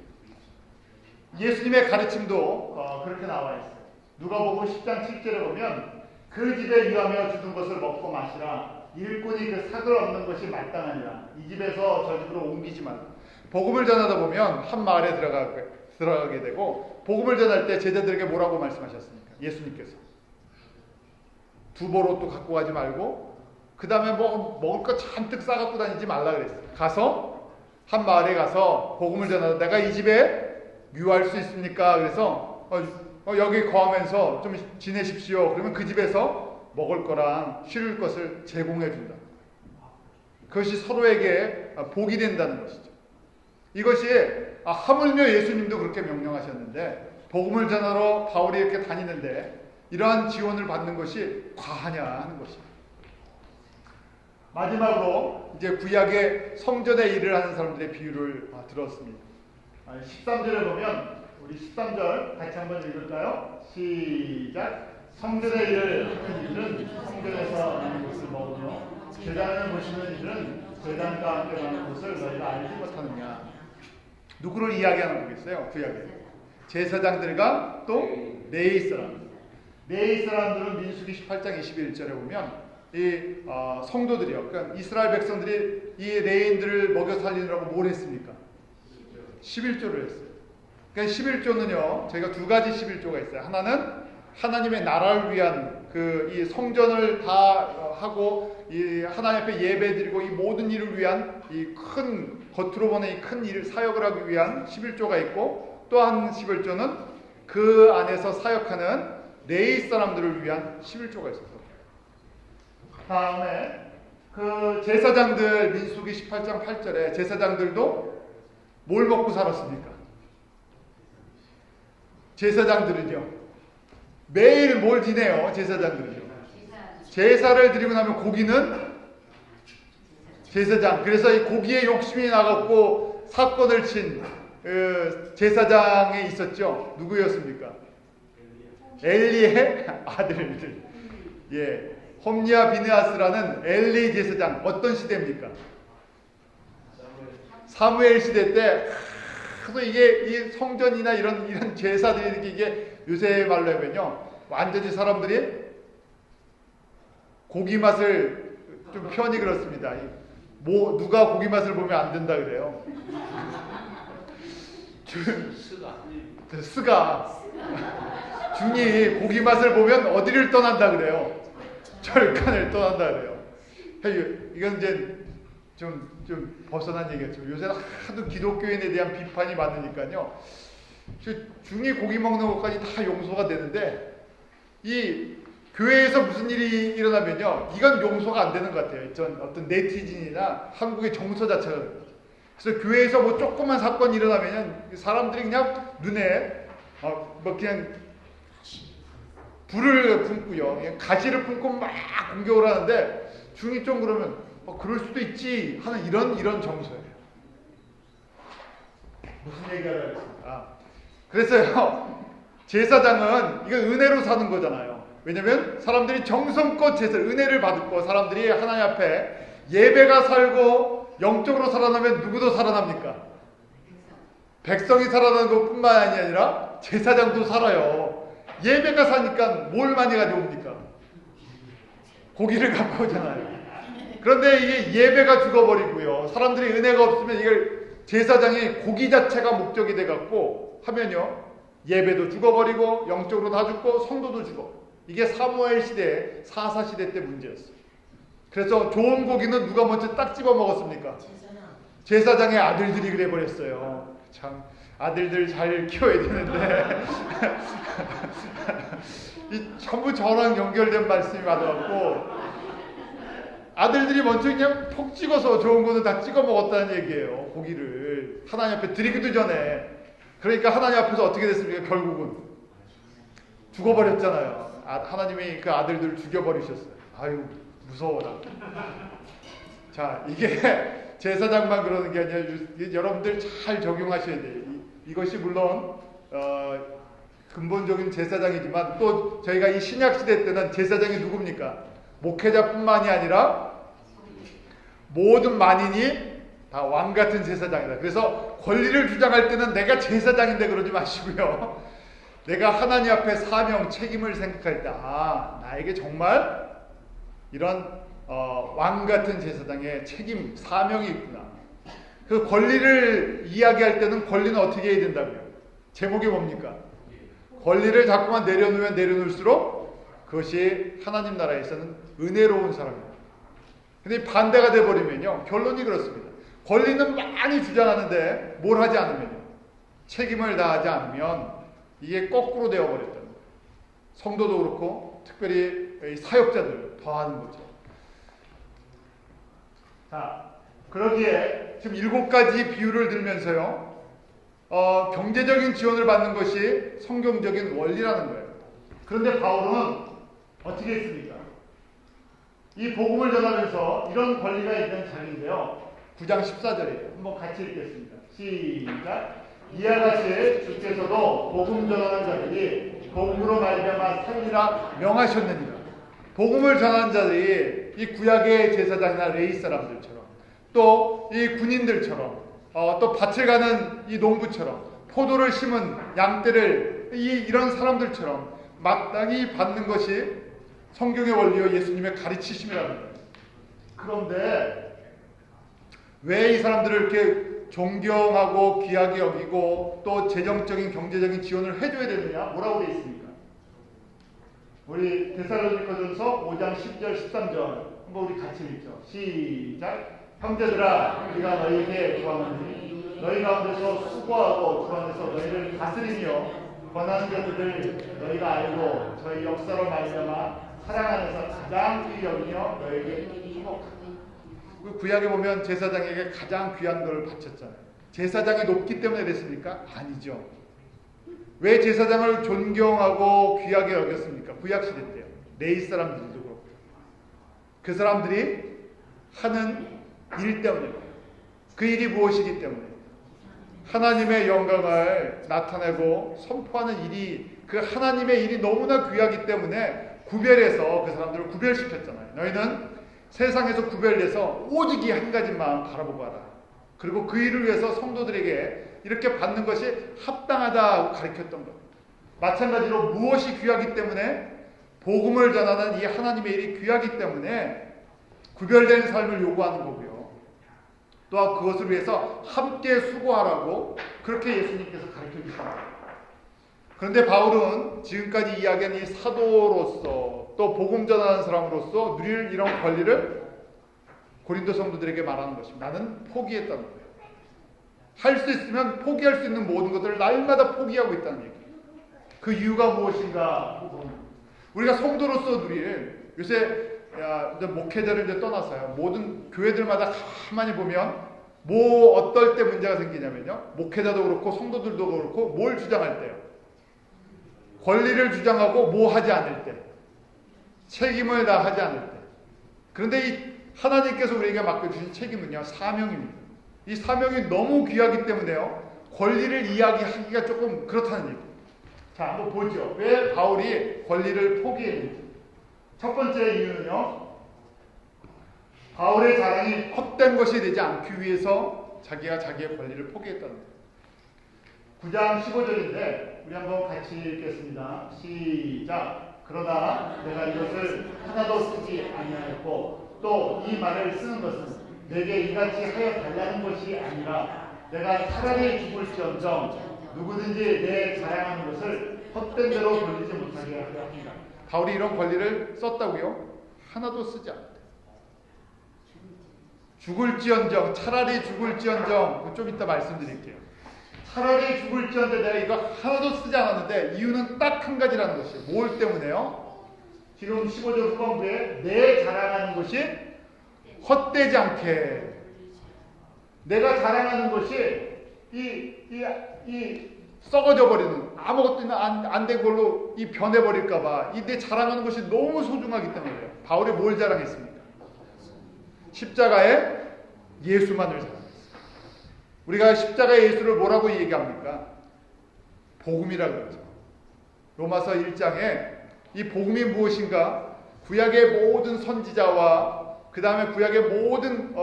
예수님의 가르침도 그렇게 나와 있어요. 누가복음 10장 7절에 보면 그 집에 유하며 주는 것을 먹고 마시라. 일꾼이 그 삭을 얻는 것이 마땅하니라. 이 집에서 저 집으로 옮기지 말라. 복음을 전하다 보면 한 마을에 들어가게 되고 복음을 전할 때 제자들에게 뭐라고 말씀하셨습니까? 예수님께서 두보로 갖고 가지 말고 그 다음에 먹을 거 잔뜩 싸갖고 다니지 말라 그랬어요. 가서 한 마을에 가서 복음을 전하다 내가 이 집에 유할 수 있습니까? 그래서 여기 거하면서 좀 지내십시오. 그러면 그 집에서 먹을 거랑 쉴 것을 제공해 준다. 그것이 서로에게 복이 된다는 것이죠. 이것이 하물며 예수님도 그렇게 명령하셨는데 복음을 전하러 바울이 이렇게 다니는데 이러한 지원을 받는 것이 과하냐 하는 것입니다. 마지막으로 이제 구약의 성전의 일을 하는 사람들의 비유를 들었습니다. 13절에 보면 우리 13절 같이 한번 읽을까요? 시작. 성전의 일을 하는 이들은 성전에서 나는 것을 먹으며 제단을 보시는 이들은 제단과 함께 나는 것을 너희가 알지 못하느냐. 누구를 이야기하는 거겠어요? 구약에 제사장들과 또 레위 사람. 레위 사람들은 민수기 18장 21절에 보면 이 성도들이요. 그러니까 이스라엘 백성들이 이 레위인들을 먹여 살리느라고 뭘 했습니까? 11조를 했어요. 그러니까 11조는요. 저희가 두 가지 11조가 있어요. 하나는 하나님의 나라를 위한 이 성전을 다 하고 이 하나님 앞에 예배드리고 이 모든 일을 위한 이 큰 겉으로 보는 이 큰 일 사역을 하기 위한 11조가 있고 또 한 11조는 그 안에서 사역하는 레위 사람들을 위한 11조가 있었어요. 다음에 그 제사장들 민수기 18장 8절에 제사장들도 뭘 먹고 살았습니까? 제사장들은요. 매일 뭘 지내요? 제사장들은요. 제사를 드리고 나면 고기는 제사장. 그래서 이 고기에 욕심이 나갖고 사건을 친 제사장에 있었죠. 누구였습니까? 엘리의 아들들. 예. 홈리와 비느하스라는 엘리 제사장. 어떤 시대입니까? 사무엘 시대 때 그래서 이게 이 성전이나 이런 제사들이 이게 요새 말로 하면요 완전히 사람들이 고기 맛을 좀 편히 그렇습니다. 누가 고기 맛을 보면 안 된다 그래요. 스가 중이 고기 맛을 보면 어디를 떠난다 그래요. 절간을 떠난다 그래요. 이건 이제 좀 벗어난 얘기겠죠. 요새는 하도 기독교인에 대한 비판이 많으니까요. 중이 고기 먹는 것까지 다 용서가 되는데 이 교회에서 무슨 일이 일어나면요. 이건 용서가 안 되는 것 같아요. 어떤 네티즌이나 한국의 정서 자체가. 그래서 교회에서 뭐 조그만 사건이 일어나면 사람들이 그냥 눈에 그냥 불을 품고요. 가시를 품고 막 공격을 하는데 중이 좀 그러면 그럴 수도 있지 하는 이런 정서예요. 무슨 얘기를 하겠습니까? 그래서요. 제사장은 이거 은혜로 사는 거잖아요. 왜냐면 사람들이 정성껏 은혜를 받고 사람들이 하나님 앞에 예배가 살고 영적으로 살아나면 누구도 살아납니까? 백성이 살아나는 것뿐만 아니라 제사장도 살아요. 예배가 사니까 뭘 많이 가져옵니까? 고기를 갖고 오잖아요. 그런데 이게 예배가 죽어버리고요. 사람들이 은혜가 없으면 이걸 제사장이 고기 자체가 목적이 돼갖고 하면요, 예배도 죽어버리고 영적으로 다 죽고 성도도 죽어. 이게 사무엘 시대, 사사 시대 때 문제였어요. 그래서 좋은 고기는 누가 먼저 딱 집어 먹었습니까? 제사장의 아들들이 그래 버렸어요. 참 아들들 잘 키워야 되는데 이 전부 저랑 연결된 말씀이 많아갖고 아들들이 먼저 그냥 톡 찍어서 좋은 거는 다 찍어 먹었다는 얘기예요. 고기를 하나님 앞에 드리기도 전에. 그러니까 하나님 앞에서 어떻게 됐습니까? 결국은 죽어버렸잖아요. 하나님이 그 아들들을 죽여버리셨어요. 아유 무서워라. 자, 이게 제사장만 그러는 게 아니라 여러분들 잘 적용하셔야 돼요. 이것이 물론 근본적인 제사장이지만 또 저희가 이 신약 시대 때는 제사장이 누굽니까? 목회자뿐만이 아니라 모든 만인이 다 왕 같은 제사장이다. 그래서 권리를 주장할 때는 내가 제사장인데 그러지 마시고요. 내가 하나님 앞에 사명, 책임을 생각할 때 나에게 정말 이런 왕 같은 제사장의 책임, 사명이 있구나. 그 권리를 이야기할 때는 권리는 어떻게 해야 된다고요? 제목이 뭡니까? 권리를 자꾸만 내려놓으면 내려놓을수록 그것이 하나님 나라에서는 은혜로운 사람입니다. 근데 반대가 돼버리면요, 결론이 그렇습니다. 권리는 많이 주장하는데 뭘 하지 않으면요, 책임을 다하지 않으면 이게 거꾸로 되어버렸다는 거예요. 성도도 그렇고 특별히 사역자들 더 하는 거죠. 자, 그러기에 지금 7가지 비유를 들면서요, 경제적인 지원을 받는 것이 성경적인 원리라는 거예요. 그런데 바울은 어떻게 했습니까? 이 복음을 전하면서 이런 권리가 있는 자리인데요. 9장 14절이에요. 한번 같이 읽겠습니다. 시작. 이와 같이 주께서도 복음 전하는 자들이 복음으로 말미암아 살리라 명하셨느니라. 복음을 전하는 자들이 이 구약의 제사장이나 레위 사람들처럼 또 이 군인들처럼 또 밭을 가는 이 농부처럼 포도를 심은 양떼를 이런 사람들처럼 마땅히 받는 것이 성경의 원리와 예수님의 가르치심이라는 거예요. 그런데 왜 이 사람들을 이렇게 존경하고 귀하게 여기고 또 재정적인 경제적인 지원을 해줘야 되느냐? 뭐라고 되어 있습니까? 우리 데살로니가전서 5장 10절 13절 한번 우리 같이 읽죠. 시작. 형제들아, 우리가 너희에게 구하노니 너희 가운데서 수고하고 주 안에서 너희를 다스리며 권하는 것들을 너희가 알고 저희 역사로 말미암아 사랑 안에서 가장 귀히 여기며 너희에게 축복하라. 구약에 보면 제사장에게 가장 귀한 걸 바쳤잖아요. 제사장이 높기 때문에 그랬습니까? 아니죠. 왜 제사장을 존경하고 귀하게 여겼습니까? 구약 시대 때요. 레위 사람들도 그렇고. 그 사람들이 하는 일 때문에, 그 일이 무엇이기 때문에 하나님의 영광을 나타내고 선포하는 일이, 그 하나님의 일이 너무나 귀하기 때문에 구별해서 그 사람들을 구별시켰잖아요. 너희는 세상에서 구별돼서 오직 이 한 가지만 바라보고 하라. 그리고 그 일을 위해서 성도들에게 이렇게 받는 것이 합당하다고 가르쳤던 것. 마찬가지로 무엇이 귀하기 때문에, 복음을 전하는 이 하나님의 일이 귀하기 때문에 구별된 삶을 요구하는 거고요. 또한 그것을 위해서 함께 수고하라고 그렇게 예수님께서 가르쳐 주셨습니다. 그런데 바울은 지금까지 이야기한 이 사도로서 또 복음 전하는 사람으로서 누릴 이런 권리를 고린도 성도들에게 말하는 것입니다. 나는 포기했다는 거예요. 할 수 있으면 포기할 수 있는 모든 것들을 날마다 포기하고 있다는 얘기예요. 그 이유가 무엇인가? 우리가 성도로서 누릴, 요새 목회자를 이제 떠나서요, 모든 교회들마다 가만히 보면 어떨 때 문제가 생기냐면요, 목회자도 그렇고 성도들도 그렇고 뭘 주장할 때요? 권리를 주장하고 뭐 하지 않을 때, 책임을 다하지 않을 때. 그런데 이 하나님께서 우리에게 맡겨주신 책임은요, 사명입니다. 이 사명이 너무 귀하기 때문에요, 권리를 이야기하기가 조금 그렇다는 얘기예요. 자, 한번 보죠. 왜 바울이 권리를 포기했는지. 첫 번째 이유는요, 바울의 자랑이 헛된 것이 되지 않기 위해서 자기가 자기의 권리를 포기했다는 거예요. 9장 15절인데 우리 한번 같이 읽겠습니다. 시작. 그러나 내가 이것을 하나도 쓰지 아니하였고 또 이 말을 쓰는 것은 내게 이같이 하여 달라는 것이 아니라 내가 차라리 죽을지언정 누구든지 내 자랑하는 것을 헛된 대로 돌리지 못하게 하려 합니다. 바울이 이런 권리를 썼다고요? 하나도 쓰지 않았대요. 죽을지언정, 차라리 죽을지언정, 좀 이따 말씀드릴게요. 차라리 죽을지언정 내가 이거 하나도 쓰지 않았는데 이유는 딱 한 가지라는 것이에요. 뭘 때문에요? 지금 15절 후반부에 내 자랑하는 것이 헛되지 않게, 내가 자랑하는 것이 이 썩어져 버리는, 아무것도 안 된 걸로 이 변해버릴까봐 이 내 자랑하는 것이 너무 소중하기 때문에요. 바울이 뭘 자랑했습니까? 십자가의 예수만을 자랑했어요. 우리가 십자가의 예수를 뭐라고 얘기합니까? 복음이라고 그러죠. 로마서 1장에 이 복음이 무엇인가? 구약의 모든 선지자와 그 다음에 구약의 모든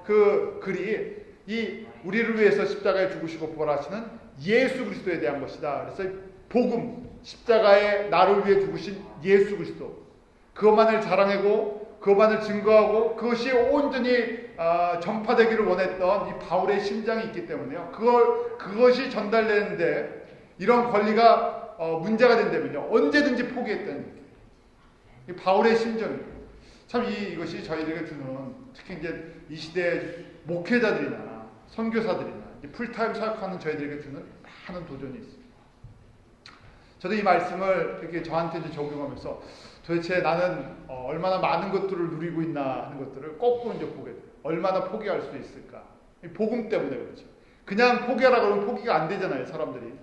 그 글이 이 우리를 위해서 십자가에 죽으시고 부활하시는 예수 그리스도에 대한 것이다. 그래서 복음, 십자가에 나를 위해 죽으신 예수 그리스도, 그것만을 자랑하고 그것만을 증거하고 그것이 온전히 전파되기를 원했던 이 바울의 심장이 있기 때문에요. 그것이 전달되는데 이런 권리가 문제가 된다면요, 언제든지 포기했다는 얘기예요. 이 바울의 심정이에요. 참 이것이 저희들에게 주는, 특히 이제 이 시대 목회자들이나 선교사들이나 이제 풀타임 사역하는 저희들에게 주는 많은 도전이 있습니다. 저도 이 말씀을 이렇게 저한테 이제 적용하면서 도대체 나는 얼마나 많은 것들을 누리고 있나 하는 것들을 거꾸로 이제 보게 돼요. 얼마나 포기할 수 있을까? 이 복음 때문에 그렇죠. 그냥 포기하라 그러면 포기가 안 되잖아요, 사람들이.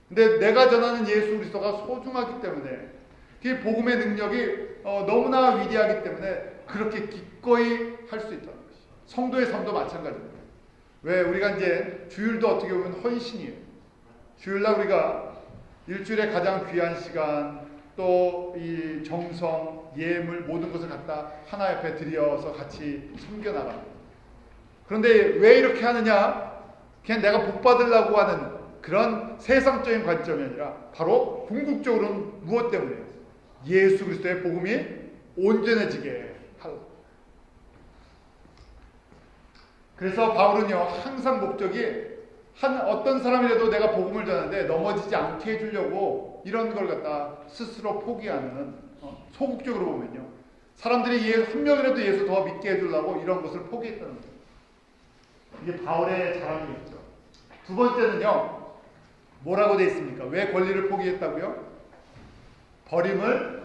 근데 내가 전하는 예수 그리스도가 소중하기 때문에, 그 복음의 능력이 너무나 위대하기 때문에 그렇게 기꺼이 할 수 있다는 것이. 성도의 삶도 마찬가지입니다. 왜 우리가 이제 주일도 어떻게 보면 헌신이에요. 주일날 우리가 일주일에 가장 귀한 시간, 또 이 정성, 예물 모든 것을 갖다 하나 옆에 들여서 같이 섬겨나갑니다. 그런데 왜 이렇게 하느냐? 그냥 내가 복 받으려고 하는 그런 세상적인 관점이 아니라 바로 궁극적으로는 무엇 때문에요? 예수 그리스도의 복음이 온전해지게 하고. 그래서 바울은요, 항상 목적이 어떤 사람이라도 내가 복음을 전하는데 넘어지지 않게 해주려고 이런 걸 갖다 스스로 포기하는, 소극적으로 보면요, 사람들이 한 명이라도 예수 더 믿게 해주려고 이런 것을 포기했다는 거예요. 이게 바울의 자랑이었죠. 두 번째는요, 뭐라고 되어 있습니까? 왜 권리를 포기했다고요? 버림을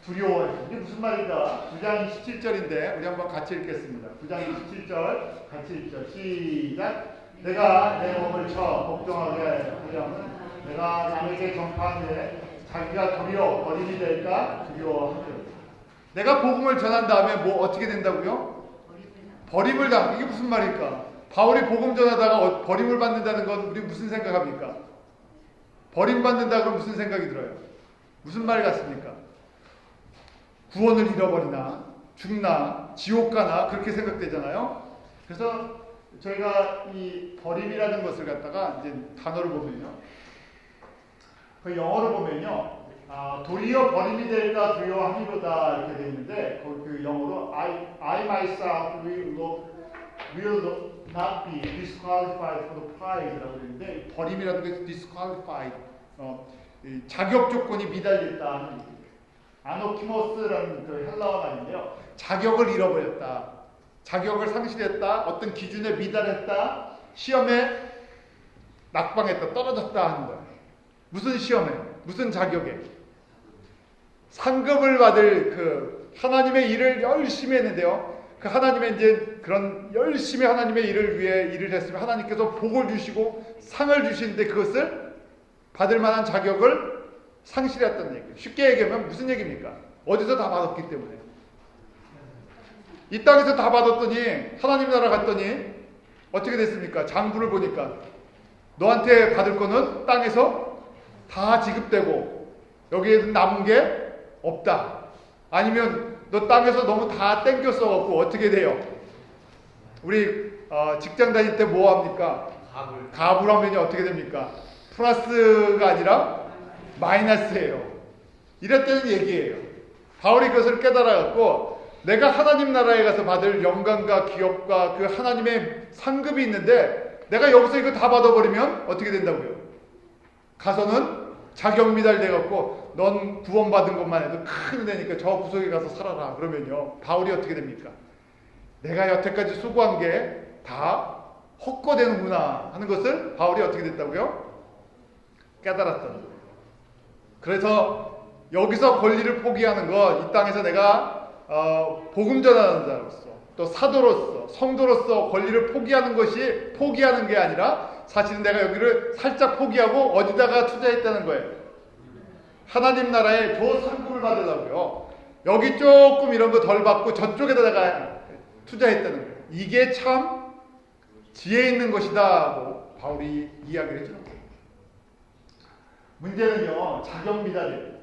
두려워했어요. 이게 무슨 말인가? 9장 27절인데 우리 한번 같이 읽겠습니다. 9장 27절 같이 읽죠. 시작. 내가 내 몸을 쳐 걱정하게 하려면 내가 남에게 전파하는데 자기가 도리어 버림이 될까 두려워하죠. 내가 복음을 전한 다음에 뭐 어떻게 된다고요? 버림을 당. 이게 무슨 말일까? 바울이 복음 전하다가 버림을 받는다는 건 우리 무슨 생각합니까? 버림받는다 그러면 무슨 생각이 들어요? 무슨 말 같습니까? 구원을 잃어버리나, 죽나, 지옥 가나, 그렇게 생각되잖아요. 그래서 저희가 이 버림이라는 것을 갖다가 이제 단어를 보면요, 그 영어로 보면요, 도리어 버림이 될까 두려워함이로다 이렇게 되어 있는데, 그 영어로 I myself will not be disqualified for the prize라고 되는데, 버림이라는 게 disqualified, 자격 조건이 미달됐다 하는 얘기예요. 아노키모스라는 그 헬라어 말인데요, 자격을 잃어버렸다, 자격을 상실했다, 어떤 기준에 미달했다, 시험에 낙방했다, 떨어졌다 하는 거예요. 무슨 시험에, 무슨 자격에? 상급을 받을 그 하나님의 일을 열심히 했는데요, 그 하나님의 이제 그런 열심히 하나님의 일을 위해 일을 했으면 하나님께서 복을 주시고 상을 주시는데 그것을 받을 만한 자격을 상실했다는 얘기예요. 쉽게 얘기하면 무슨 얘기입니까? 어디서 다 받았기 때문에. 이 땅에서 다 받았더니 하나님 나라 갔더니 어떻게 됐습니까? 장부를 보니까 너한테 받을 거는 땅에서 다 지급되고 여기에 남은 게 없다. 아니면 너 땅에서 너무 다 땡겨 써갖고 어떻게 돼요? 우리 직장 다닐 때 뭐 합니까? 가불하면 어떻게 됩니까? 플러스가 아니라 마이너스예요. 이랬다는 얘기예요. 바울이 그것을 깨달아갖고 내가 하나님 나라에 가서 받을 영광과 기업과 그 하나님의 상급이 있는데 내가 여기서 이거 다 받아버리면 어떻게 된다고요? 가서는 자격 미달돼갖고 넌 구원받은 것만 해도 큰 은혜니까 저 구석에 가서 살아라. 그러면요, 바울이 어떻게 됩니까? 내가 여태까지 수고한 게 다 헛거되는구나 하는 것을 바울이 어떻게 됐다고요? 깨달았던 거예요. 그래서 여기서 권리를 포기하는 것, 이 땅에서 내가 복음 전하는 자로서 또 사도로서 성도로서 권리를 포기하는 것이 포기하는 게 아니라 사실은 내가 여기를 살짝 포기하고 어디다가 투자했다는 거예요. 하나님 나라에 저 상급을 받으려고요. 여기 조금 이런 거 덜 받고 저쪽에다 내가 투자했다는 거예요. 이게 참 지혜 있는 것이다. 바울이 이야기를 해주는 거예요. 문제는요, 자격 미달이에요.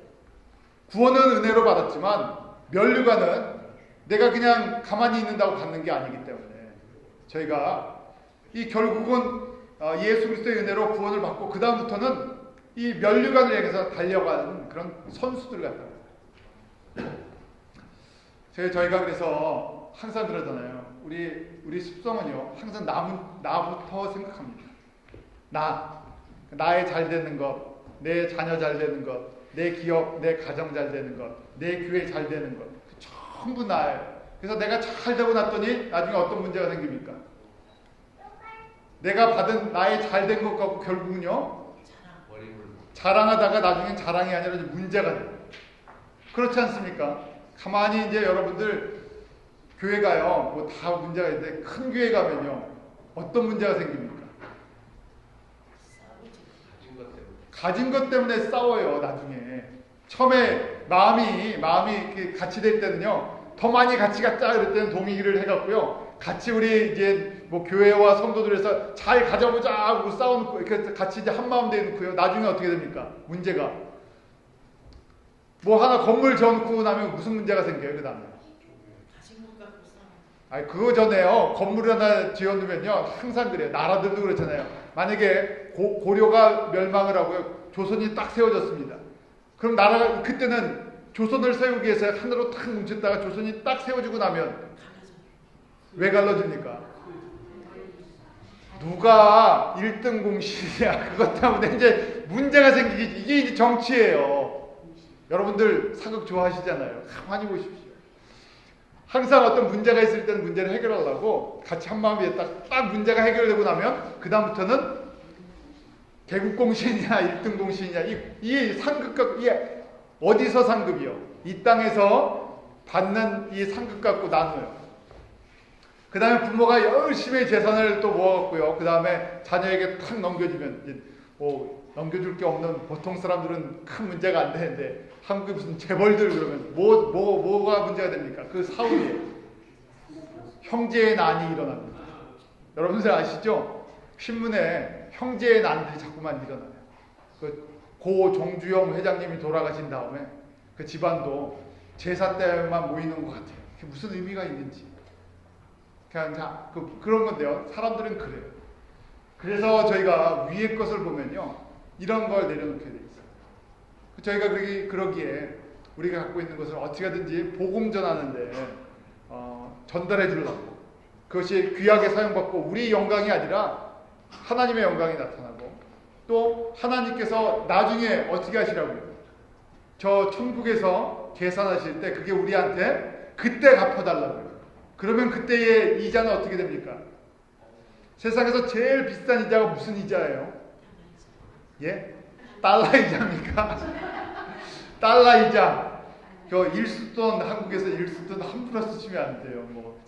구원은 은혜로 받았지만 면류관은 내가 그냥 가만히 있는다고 받는 게 아니기 때문에 저희가 이 결국은 예수 그리스도의 은혜로 구원을 받고 그 다음부터는 이 면류관을 향해서 달려가는 그런 선수들 같아요. 저희가 그래서 항상 그러잖아요. 우리 습성은요, 항상 나부터 생각합니다. 나의 잘 되는 것, 내 자녀 잘 되는 것, 내 기업, 내 가정 잘 되는 것, 내 교회 잘 되는 것, 전부 나예요. 그래서 내가 잘 되고 났더니 나중에 어떤 문제가 생깁니까? 내가 받은 나의 잘 된 것 갖고 결국은요, 자랑하다가 나중엔 자랑이 아니라 문제가 돼요. 그렇지 않습니까? 가만히 이제 여러분들 교회 가요. 뭐 다 문제가 있는데 큰 교회 가면요, 어떤 문제가 생깁니까? 가진 것 때문에 싸워요. 나중에 처음에 마음이 이렇게 같이 될 때는요, 더 많이 같이 갖자 그럴 때는 동의를 해갖고요, 같이 우리 이제 뭐 교회와 성도들에서 잘 가져보자 하고 싸우고 이렇게 같이 이제 한 마음 돼 놓고요. 나중에 어떻게 됩니까? 문제가 뭐 하나 건물 지어놓고 나면 무슨 문제가 생겨요? 그 다음에 그거 전에요, 건물 하나 지어놓으면요, 항상 그래요. 나라들도 그렇잖아요. 만약에 고려가 멸망을 하고요, 조선이 딱 세워졌습니다. 그럼 나라가 그때는 조선을 세우기 위해서 하나로 탁 뭉쳤다가 조선이 딱 세워지고 나면 왜 갈라집니까? 누가 1등 공신이냐, 그것 때문에 이제 문제가 생기기, 이게 이제 정치예요. 여러분들 사극 좋아하시잖아요. 가만히 보십시오. 항상 어떤 문제가 있을 때는 문제를 해결하려고 같이 한마음에 딱 문제가 해결되고 나면 그 다음부터는 개국 공신이냐 1등 공신이냐, 이 상급과 이게 어디서 상급이요? 이 땅에서 받는 이 상급 갖고 나눠요. 그 다음에 부모가 열심히 재산을 또 모아갖고요, 그 다음에 자녀에게 탁 넘겨주면 넘겨줄 게 없는 보통 사람들은 큰 문제가 안 되는데 한국에 무슨 재벌들 그러면 뭐가 문제가 됩니까? 그 사후에 형제의 난이 일어납니다. 여러분들 아시죠? 신문에 형제의 난들이 자꾸만 일어나요. 고 종주영 회장님이 돌아가신 다음에 그 집안도 제사 때만 모이는 것 같아요. 그게 무슨 의미가 있는지. 그냥 그런 건데요. 사람들은 그래요. 그래서 저희가 위의 것을 보면요, 이런 걸 내려놓게 돼 있어요. 저희가 그러기에 우리가 갖고 있는 것을 어떻게든지 복음 전하는데 전달해 주려고, 그것이 귀하게 사용받고 우리 영광이 아니라 하나님의 영광이 나타나고, 또 하나님께서 나중에 어떻게 하시라고요? 저 천국에서 계산하실 때 그게 우리한테 그때 갚아달라고요. 그러면 그때의 이자는 어떻게 됩니까? 세상에서 제일 비싼 이자가 무슨 이자예요? 예? 달러 이자입니까? 달러 이자. 일수돈, 한국에서 일수돈 함부로 쓰시면 안 돼요. 뭐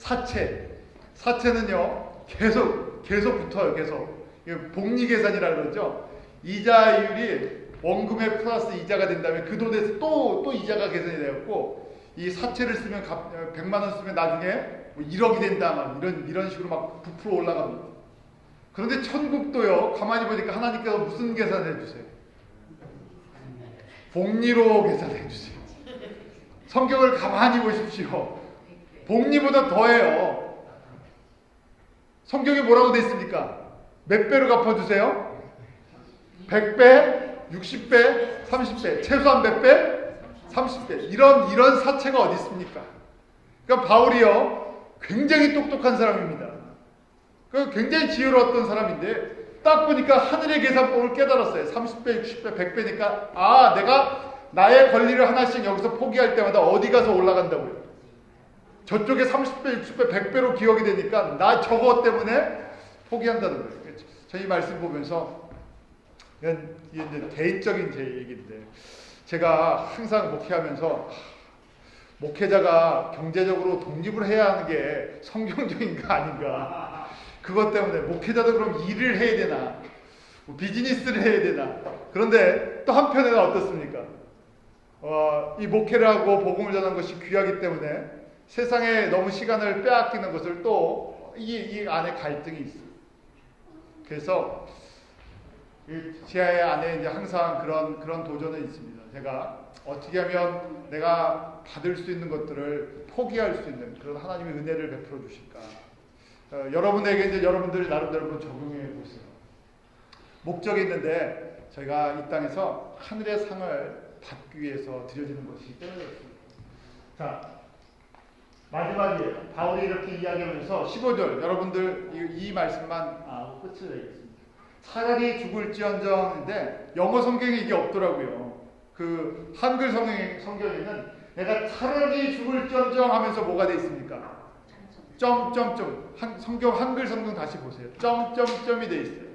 사채는요 계속 붙어요. 계속 복리 계산이라 그러죠. 이자율이 원금에 플러스 이자가 된다면 그 돈에서 또 이자가 계산이 되었고, 이 사채를 쓰면 100만 원 쓰면 나중에 뭐 1억이 된다, 막 이런 식으로 막 부풀어 올라갑니다. 그런데 천국도요, 가만히 보니까 하나님께서 무슨 계산해 주세요? 복리로 계산해 주세요. 성경을 가만히 보십시오. 복리보다 더해요. 성경에 뭐라고 돼 있습니까? 몇 배로 갚아주세요? 100배, 60배, 30배, 최소한 몇 배? 30배. 이런 사채가 어디 있습니까? 그러니까 바울이요, 굉장히 똑똑한 사람입니다. 그 굉장히 지혜로웠던 사람인데 딱 보니까 하늘의 계산법을 깨달았어요. 30배, 60배, 100배니까 아 내가 나의 권리를 하나씩 여기서 포기할 때마다 어디 가서 올라간다고요. 저쪽에 30배, 60배, 100배로 기억이 되니까 나 저거 때문에 포기한다는 거예요. 저희 말씀 보면서 이게 이제 개인적인 제 얘기인데 제가 항상 목회하면서 목회자가 경제적으로 독립을 해야 하는 게 성경적인가 아닌가. 그것 때문에 목회자도 그럼 일을 해야 되나 뭐 비즈니스를 해야 되나. 그런데 또 한편에는 어떻습니까? 이 목회를 하고 복음을 전하는 것이 귀하기 때문에 세상에 너무 시간을 빼앗기는 것을 또 이 안에 갈등이 있어요. 그래서 제 안에 이제 항상 그런 도전은 있습니다. 제가 어떻게 하면 내가 받을 수 있는 것들을 포기할 수 있는 그런 하나님의 은혜를 베풀어 주실까? 여러분에게 이제 여러분들 나름대로 적용해 보세요. 목적이 있는데 저희가 이 땅에서 하늘의 상을 받기 위해서 드려지는 것이기 때문에 그렇습니다. 자, 마지막이에요. 바울이 이렇게 이야기하면서 15절 여러분들 이 말씀만 끝을 내겠습니다. 차라리 죽을지언정인데 영어 성경에 이게 없더라고요. 그 한글 성경에는 내가 차라리 죽을지언정 하면서 뭐가 돼 있습니까? 점점점. 한글 성경 다시 보세요. 점점점이 돼 있어요.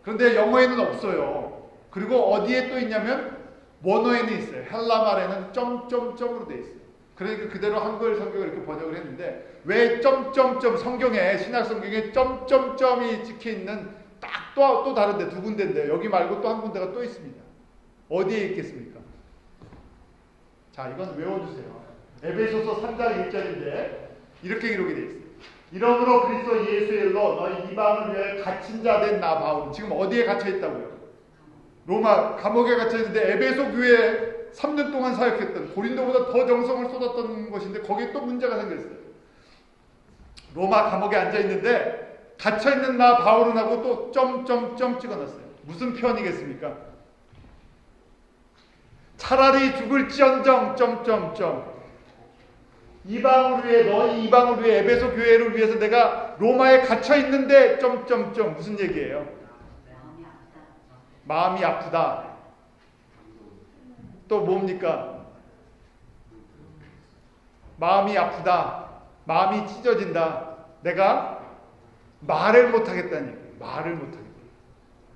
그런데 영어에는 없어요. 그리고 어디에 또 있냐면 원어에는 있어요. 헬라 말에는 점점점으로 돼 있어요. 그러니까 그대로 한글 성경을 이렇게 번역을 했는데 왜 점점점 성경에 신약 성경에 점점점이 찍혀 있는 딱 또 다른데 두 군데인데 여기 말고 또 한 군데가 또 있습니다. 어디에 있겠습니까? 자, 이건 외워주세요. 에베소서 3장 1절인데 이렇게 기록이 되어 있어요. 이러므로 그리스도 예수의 일로 너희 이방을 위해 갇힌 자 된 나 바울은 지금 어디에 갇혀 있다고요? 로마 감옥에 갇혀 있는데 에베소 교회에 3년 동안 사역했던 고린도보다 더 정성을 쏟았던 것인데 거기에 또 문제가 생겼어요. 로마 감옥에 앉아 있는데 갇혀 있는 나 바울은 하고 또 점점점 찍어놨어요. 무슨 표현이겠습니까? 차라리 죽을지언정 점점점 이방을 위해 너희 이방을 위해 에베소 교회를 위해서 내가 로마에 갇혀 있는데 점점점 무슨 얘기예요? 마음이 아프다. 또 뭡니까? 마음이 아프다. 마음이 찢어진다. 내가 말을 못하겠다는 얘기예요. 말을 못하겠다.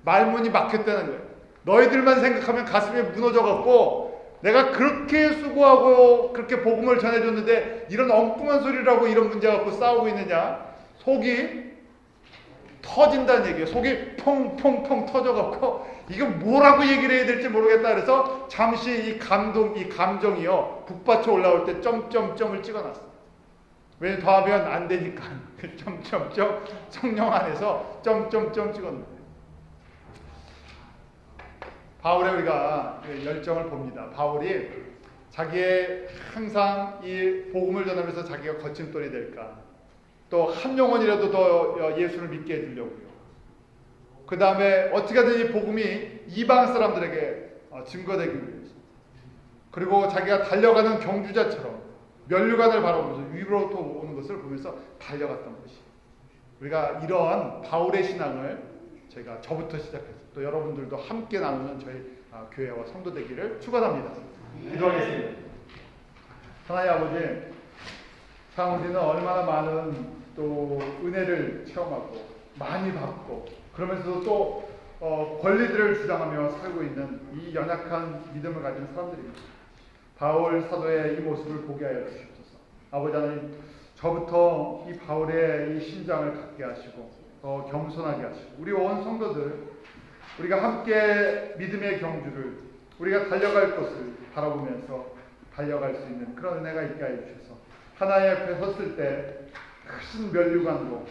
말문이 막혔다는 거예요. 너희들만 생각하면 가슴이 무너져갖고 내가 그렇게 수고하고 그렇게 복음을 전해줬는데 이런 엉뚱한 소리를 하고 이런 문제 갖고 싸우고 있느냐. 속이 터진다는 얘기예요. 속이 퐁퐁퐁 터져갖고 이거 뭐라고 얘기를 해야 될지 모르겠다. 그래서 잠시 이 감정이요 북받쳐 올라올 때 점점점을 찍어놨어요. 왜 더하면 안 되니까 점점점 성령 안에서 점점점 찍어놓는 거예요. 바울의 우리가 열정을 봅니다. 바울이 자기의 항상 이 복음을 전하면서 자기가 거침돌이 될까. 또 한 영혼이라도 더 예수를 믿게 해주려고요. 그 다음에 어떻게든 이 복음이 이방 사람들에게 증거되기 위해서. 그리고 자기가 달려가는 경주자처럼 면류관을 바라보면서 위로부터 오는 것을 보면서 달려갔던 것이. 우리가 이러한 바울의 신앙을 저희가 저부터 시작해서 또 여러분들도 함께 나누는 저희 교회와 성도 되기를 축원합니다. 기도하겠습니다. 하나님 아버지, 참 우리는 얼마나 많은 또 은혜를 체험하고 많이 받고 그러면서도 또 권리들을 주장하며 살고 있는 이 연약한 믿음을 가진 사람들입니다. 바울 사도의 이 모습을 보게 하여 주시옵소서. 아버지 하나님, 저부터 이 바울의 이 심장을 갖게 하시고 더 겸손하게 하시고 우리 온 성도들 우리가 함께 믿음의 경주를 우리가 달려갈 것을 바라보면서 달려갈 수 있는 그런 은혜가 있게 하여 주셔서 하나님 앞에 섰을 때 크신 면류관으로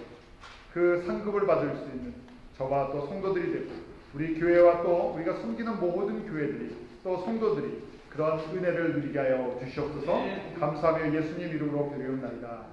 그 상급을 받을 수 있는 저와 또 성도들이 되고 우리 교회와 또 우리가 섬기는 모든 교회들이 또 성도들이 그런 은혜를 누리게 하여 주시옵소서. 감사하며 예수님 이름으로 기도하옵나이다.